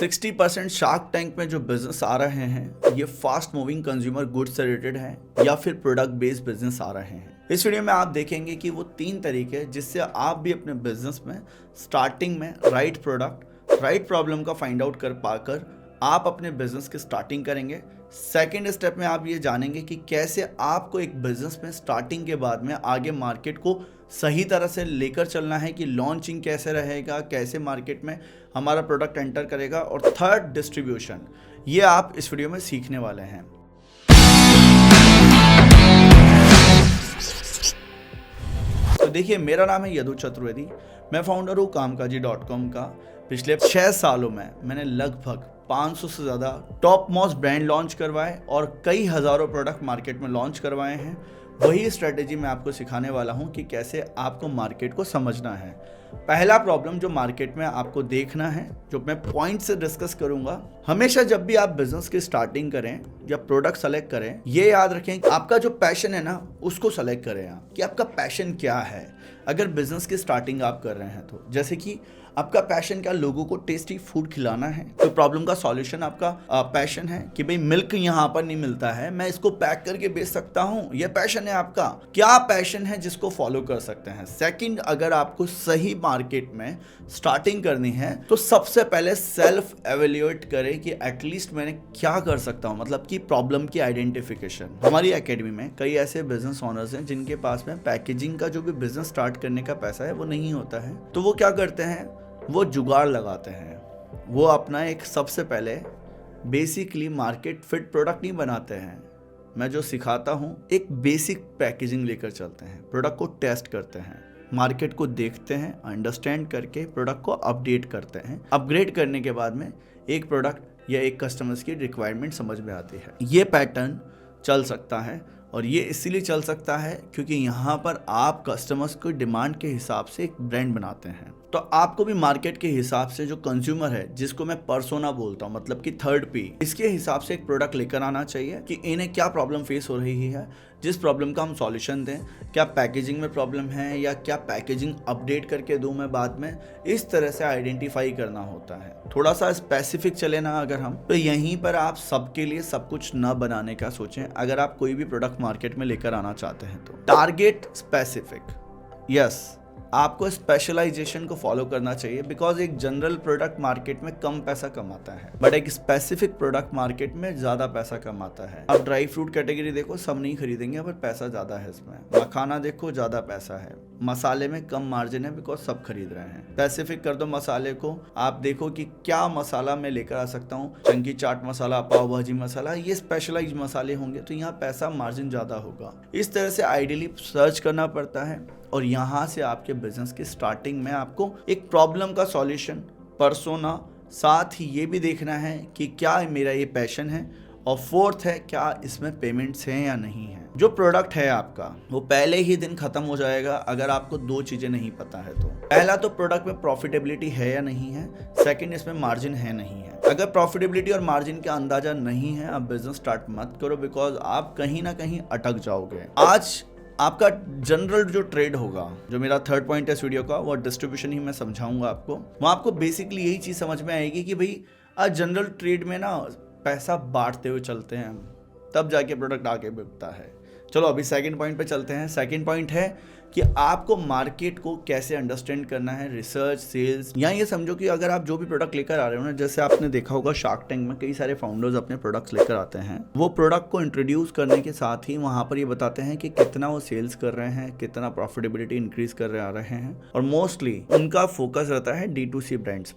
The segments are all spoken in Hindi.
60% शार्क टैंक में जो बिजनेस आ रहे हैं ये फास्ट मूविंग कंज्यूमर गुड्स से रिलेटेड है या फिर प्रोडक्ट बेस्ड बिजनेस आ रहे हैं। इस वीडियो में आप देखेंगे कि वो 3 तरीके जिससे आप भी अपने बिजनेस में स्टार्टिंग में राइट प्रोडक्ट राइट प्रॉब्लम का फाइंड आउट कर पाकर आप अपने बिजनेस की स्टार्टिंग करेंगे। सेकेंड स्टेप में आप ये जानेंगे कि कैसे आपको एक बिजनेस में स्टार्टिंग के बाद में आगे मार्केट को सही तरह से लेकर चलना है कि लॉन्चिंग कैसे रहेगा, कैसे मार्केट में हमारा प्रोडक्ट एंटर करेगा, और थर्ड डिस्ट्रीब्यूशन। ये आप इस वीडियो में सीखने वाले हैं। तो देखिए, मेरा नाम है यदु चतुर्वेदी, मैं फाउंडर हूँ कामकाजी.com का। पिछले 6 सालों में मैंने लगभग 500 से ज़्यादा टॉप मोस्ट ब्रांड लॉन्च करवाए और कई हज़ारों प्रोडक्ट मार्केट में लॉन्च करवाए हैं। वही स्ट्रेटेजी मैं आपको सिखाने वाला हूं कि कैसे आपको मार्केट को समझना है। पहला प्रॉब्लम जो मार्केट में आपको देखना है, जो मैं पॉइंट से डिस्कस करूंगा, हमेशा जब भी आप बिजनेस की स्टार्टिंग करें या प्रोडक्ट सेलेक्ट करें, ये याद रखें कि आपका जो पैशन है ना, उसको सेलेक्ट करें आप कि आपका पैशन क्या है। अगर बिजनेस की स्टार्टिंग आप कर रहे हैं तो जैसे कि आपका पैशन क्या, लोगों को टेस्टी फूड खिलाना है, तो प्रॉब्लम का सॉल्यूशन आपका पैशन है कि भाई मिल्क यहाँ पर नहीं मिलता है, मैं इसको पैक करके बेच सकता हूँ, ये पैशन है आपका। क्या पैशन है जिसको फॉलो कर सकते हैं। सेकंड, अगर आपको सही मार्केट में स्टार्टिंग करनी है तो सबसे पहले सेल्फ एवेल्युएट करें कि एटलीस्ट मैंने क्या कर सकता हूँ, मतलब कि प्रॉब्लम की आइडेंटिफिकेशन। हमारी एकेडमी में कई ऐसे बिजनेस ओनर्स हैं जिनके पास में पैकेजिंग का जो भी बिजनेस स्टार्ट करने का पैसा है वो नहीं होता है, तो वो क्या करते हैं, वो जुगाड़ लगाते हैं। वो अपना एक सबसे पहले बेसिकली मार्केट फिट प्रोडक्ट नहीं बनाते हैं। मैं जो सिखाता हूँ एक बेसिक पैकेजिंग लेकर चलते हैं, प्रोडक्ट को टेस्ट करते हैं, मार्केट को देखते हैं, अंडरस्टैंड करके प्रोडक्ट को अपडेट करते हैं। अपग्रेड करने के बाद में एक प्रोडक्ट या एक कस्टमर्स की रिक्वायरमेंट समझ में आती है। ये पैटर्न चल सकता है और ये इसीलिए चल सकता है क्योंकि यहाँ पर आप कस्टमर्स को डिमांड के हिसाब से एक ब्रांड बनाते हैं। तो आपको भी मार्केट के हिसाब से जो कंज्यूमर है, जिसको मैं पर्सोना बोलता हूँ, मतलब कि थर्ड पी, इसके हिसाब से एक प्रोडक्ट लेकर आना चाहिए कि इन्हें क्या प्रॉब्लम फेस हो रही है, जिस प्रॉब्लम का हम सॉल्यूशन दें। क्या पैकेजिंग में प्रॉब्लम है या क्या पैकेजिंग अपडेट करके दूं मैं बाद में, इस तरह से आइडेंटिफाई करना होता है। थोड़ा सा स्पेसिफिक चले ना अगर हम, तो यहीं पर आप सबके लिए सब कुछ न बनाने का सोचें। अगर आप कोई भी प्रोडक्ट मार्केट में लेकर आना चाहते हैं तो टारगेट स्पेसिफिक, यस, आपको स्पेशलाइजेशन को फॉलो करना चाहिए। बिकॉज एक जनरल प्रोडक्ट मार्केट में कम पैसा कमाता है, बट एक स्पेसिफिक प्रोडक्ट मार्केट में ज्यादा पैसा कमाता है। अब ड्राई फ्रूट कैटेगरी देखो, सब नहीं खरीदेंगे पर पैसा ज्यादा है इसमें। मखाना देखो, ज्यादा पैसा है। मसाले में कम मार्जिन है बिकॉज सब खरीद रहे हैं। स्पेसिफिक कर दो मसाले को, आप देखो कि क्या मसाला मैं लेकर आ सकता हूँ। चंकी चाट मसाला, पाव भाजी मसाला, ये स्पेशलाइज मसाले होंगे तो यहाँ पैसा मार्जिन ज्यादा होगा। इस तरह से आइडियली सर्च करना पड़ता है और यहाँ से आपके बिजनेस की स्टार्टिंग में आपको एक प्रॉब्लम का सॉल्यूशन, पर्सोना, साथ ही ये भी देखना है कि क्या मेरा ये पैशन है, और फोर्थ है क्या इसमें पेमेंट्स हैं या नहीं है। जो प्रोडक्ट है आपका वो पहले ही दिन खत्म हो जाएगा अगर आपको 2 चीजें नहीं पता है तो। पहला तो प्रोडक्ट में प्रॉफिटेबिलिटी है या नहीं है, सेकंड इसमें मार्जिन है नहीं है। अगर प्रॉफिटेबिलिटी और मार्जिन का अंदाजा नहीं है, आप बिजनेस स्टार्ट मत करो, बिकॉज आप कहीं ना कहीं अटक जाओगे। आज आपका जनरल जो ट्रेड होगा, जो मेरा थर्ड पॉइंट है इस वीडियो का, वो डिस्ट्रीब्यूशन ही मैं समझाऊंगा आपको। वहाँ आपको बेसिकली यही चीज़ समझ में आएगी कि भाई आज जनरल ट्रेड में ना पैसा बांटते हुए चलते हैं, तब जाके प्रोडक्ट आगे बिकता है। चलो अभी सेकंड पॉइंट पे चलते हैं। सेकंड पॉइंट है कि आपको मार्केट को कैसे अंडरस्टैंड करना है, रिसर्च, सेल्स। या ये समझो कि अगर आप जो भी प्रोडक्ट लेकर आ रहे हो ना, जैसे आपने देखा होगा शार्क टैंक में कई सारे फाउंडर्स अपने प्रोडक्ट्स लेकर आते हैं। वो प्रोडक्ट को इंट्रोड्यूस करने के साथ ही वहाँ पर ये बताते हैं कि कितना वो सेल्स कर रहे हैं, कितना प्रॉफिटेबिलिटी इंक्रीज कर रहे हैं, और मोस्टली उनका फोकस रहता है D2C ब्रांड्स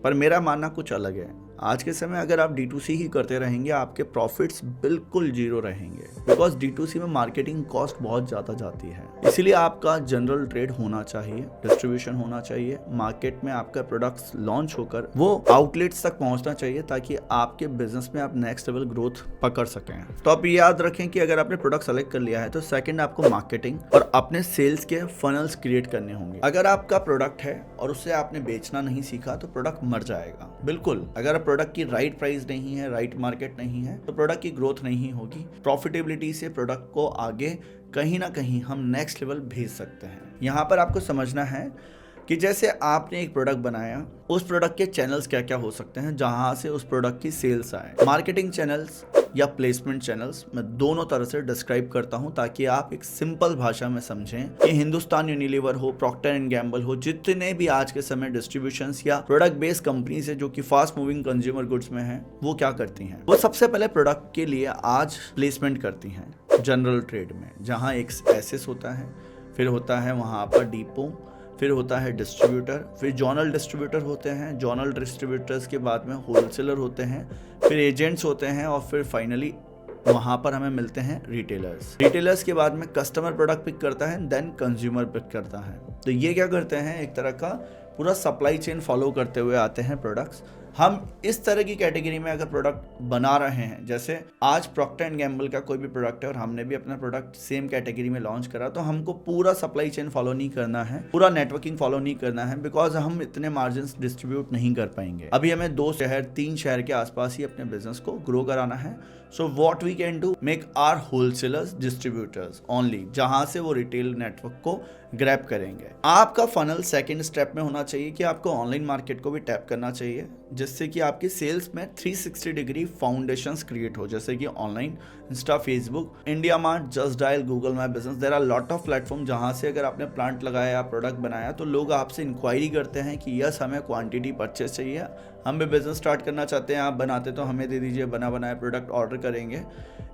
पर मेरा मानना कुछ अलग है। आज के समय अगर आप D2C ही करते रहेंगे, आपके प्रॉफिट्स बिल्कुल जीरो रहेंगे, बिकॉज D2C में मार्केटिंग कॉस्ट बहुत ज़्यादा जाती है। इसीलिए आपका जनरल ट्रेड होना चाहिए, डिस्ट्रीब्यूशन होना चाहिए, मार्केट में आपका प्रोडक्ट्स लॉन्च होकर वो आउटलेट्स तक पहुंचना चाहिए ताकि आपके बिजनेस में आप नेक्स्ट लेवल ग्रोथ पकड़ सकें। तो आप याद रखें कि अगर आपने प्रोडक्ट सेलेक्ट कर लिया है तो सेकंड आपको मार्केटिंग और अपने सेल्स के फनल्स क्रिएट करने होंगे। अगर आपका प्रोडक्ट है और उससे आपने बेचना नहीं सीखा तो प्रोडक्ट मर जाएगा। बिल्कुल, अगर प्रोडक्ट की राइट प्राइस नहीं है, राइट मार्केट नहीं है, तो प्रोडक्ट की ग्रोथ नहीं होगी। प्रॉफिटेबिलिटी से प्रोडक्ट को आगे कहीं ना कहीं हम नेक्स्ट लेवल भेज सकते हैं। यहाँ पर आपको समझना है कि जैसे आपने एक प्रोडक्ट बनाया, उस प्रोडक्ट के चैनल्स क्या क्या हो सकते हैं जहां से उस प्रोडक्ट की सेल्स आए। मार्केटिंग चैनल्स या प्लेसमेंट चैनल्स, मैं दोनों तरह से डिस्क्राइब करता हूं ताकि आप एक सिंपल भाषा में समझें कि हिंदुस्तान यूनिलीवर हो, प्रॉक्टर एंड गैम्बल हो, जितने भी आज के समय डिस्ट्रीब्यूशंस या प्रोडक्ट बेस्ड कंपनीज है जो कि फास्ट मूविंग कंज्यूमर गुड्स में है, वो क्या करती हैं। वो सबसे पहले प्रोडक्ट के लिए आज प्लेसमेंट करती हैं जनरल ट्रेड में, जहां एक एसेस होता है, फिर होता है वहां पर डिपो, फिर होता है डिस्ट्रीब्यूटर, फिर जोनल डिस्ट्रीब्यूटर होते हैं, जोनल डिस्ट्रीब्यूटर्स के बाद में होलसेलर होते हैं, फिर एजेंट्स होते हैं, और फिर फाइनली वहाँ पर हमें मिलते हैं रिटेलर्स। रिटेलर्स के बाद में कस्टमर प्रोडक्ट पिक करता है, देन कंज्यूमर पिक करता है। तो ये क्या करते हैं, एक तरह का पूरा सप्लाई चेन फॉलो करते हुए आते हैं प्रोडक्ट्स। हम इस तरह की कैटेगरी में अगर प्रोडक्ट बना रहे हैं, जैसे आज प्रॉक्टर एंड गैम्बल का कोई भी प्रोडक्ट है और हमने भी अपना प्रोडक्ट सेम कैटेगरी में लॉन्च करा, तो हमको पूरा सप्लाई चेन फॉलो नहीं करना है, पूरा नेटवर्किंग फॉलो नहीं करना है, बिकॉज हम इतने मार्जिन डिस्ट्रीब्यूट नहीं कर पाएंगे। अभी हमें 2 शहर 3 शहर के आसपास ही अपने बिजनेस को ग्रो कराना है। So what we can do, make our wholesalers distributors only, जहां से वो रिटेल नेटवर्क को ग्रैब करेंगे। आपका फनल सेकंड स्टेप में होना चाहिए कि आपको ऑनलाइन मार्केट को भी टैप करना चाहिए, जिससे कि आपकी सेल्स में 360 डिग्री फाउंडेशंस क्रिएट हो, जैसे कि online, Insta, Facebook, India Mart, Just Dial, Google My Business. There are lot of platform जहां से अगर आपने प्लांट लगाया, प्रोडक्ट बनाया, तो लोग आपसे इंक्वायरी करते हैं कि यस हमें क्वांटिटी परचेस चाहिए, हम भी बिजनेस स्टार्ट करना चाहते हैं, आप बनाते तो हमें दे दीजिए, बना बनाया प्रोडक्ट ऑर्डर करेंगे।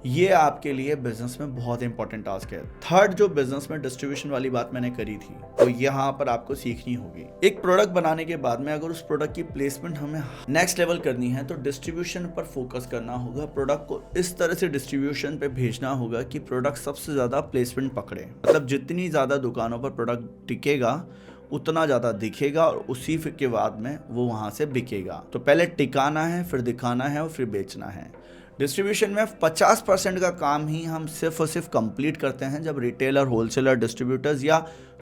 ये आपके लिए बिजनेस में बहुत इंपॉर्टेंट टास्क है। थर्ड जो बिजनेस में डिस्ट्रीब्यूशन वाली बात मैंने करी थी, तो यहाँ पर आपको सीखनी होगी। एक प्रोडक्ट बनाने के बाद में अगर उस प्रोडक्ट की प्लेसमेंट हमें नेक्स्ट लेवल करनी है, तो डिस्ट्रीब्यूशन पर फोकस करना होगा। प्रोडक्ट को इस तरह से डिस्ट्रीब्यूशन पे भेजना होगा कि प्रोडक्ट सबसे ज्यादा प्लेसमेंट पकड़े, मतलब जितनी ज्यादा दुकानों पर प्रोडक्ट टिकेगा उतना ज़्यादा दिखेगा और उसी के बाद में वो वहाँ से बिकेगा। तो पहले टिकाना है, फिर दिखाना है और फिर बेचना है। डिस्ट्रीब्यूशन में 50% का काम ही हम सिर्फ और सिर्फ कंप्लीट करते हैं जब रिटेलर, होलसेलर, डिस्ट्रीब्यूटर्स या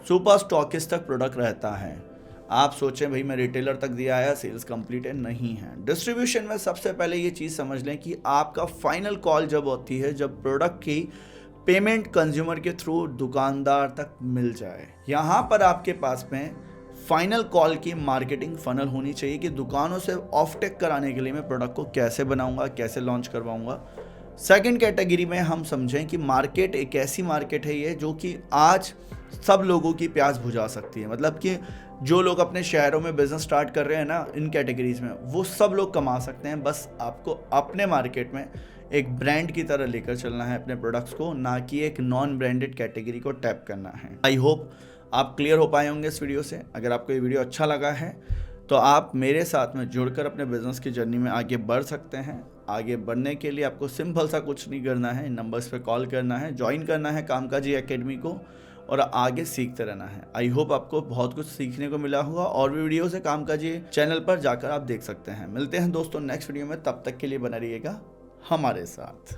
सुपर स्टॉकिस्ट तक प्रोडक्ट रहता है। आप सोचें भाई मैं रिटेलर तक दिया आया, सेल्स कंप्लीट है, नहीं है। डिस्ट्रीब्यूशन में सबसे पहले ये चीज़ समझ लें कि आपका फाइनल कॉल जब होती है, जब प्रोडक्ट की पेमेंट कंज्यूमर के थ्रू दुकानदार तक मिल जाए। यहाँ पर आपके पास में फाइनल कॉल की मार्केटिंग फनल होनी चाहिए कि दुकानों से ऑफ टेक कराने के लिए मैं प्रोडक्ट को कैसे बनाऊंगा, कैसे लॉन्च करवाऊंगा। सेकंड कैटेगरी में हम समझें कि मार्केट एक ऐसी मार्केट है ये जो कि आज सब लोगों की प्यास बुझा सकती है। मतलब कि जो लोग अपने शहरों में बिजनेस स्टार्ट कर रहे हैं ना, इन कैटेगरीज में, वो सब लोग कमा सकते हैं। बस आपको अपने मार्केट में एक ब्रांड की तरह लेकर चलना है अपने प्रोडक्ट्स को, ना कि एक नॉन ब्रांडेड कैटेगरी को टैप करना है। आई होप आप क्लियर हो पाए होंगे इस वीडियो से। अगर आपको ये वीडियो अच्छा लगा है तो आप मेरे साथ में जुड़कर अपने बिजनेस की जर्नी में आगे बढ़ सकते हैं। आगे बढ़ने के लिए आपको सिंपल सा कुछ नहीं करना है, इन नंबर्स पे कॉल करना है, ज्वाइन करना है कामकाजी एकेडमी को और आगे सीखते रहना है। आई होप आपको बहुत कुछ सीखने को मिला होगा और भी वीडियोस है कामकाजी चैनल पर जाकर आप देख सकते हैं। मिलते हैं दोस्तों नेक्स्ट वीडियो में, तब तक के लिए बना रहिएगा हमारे साथ।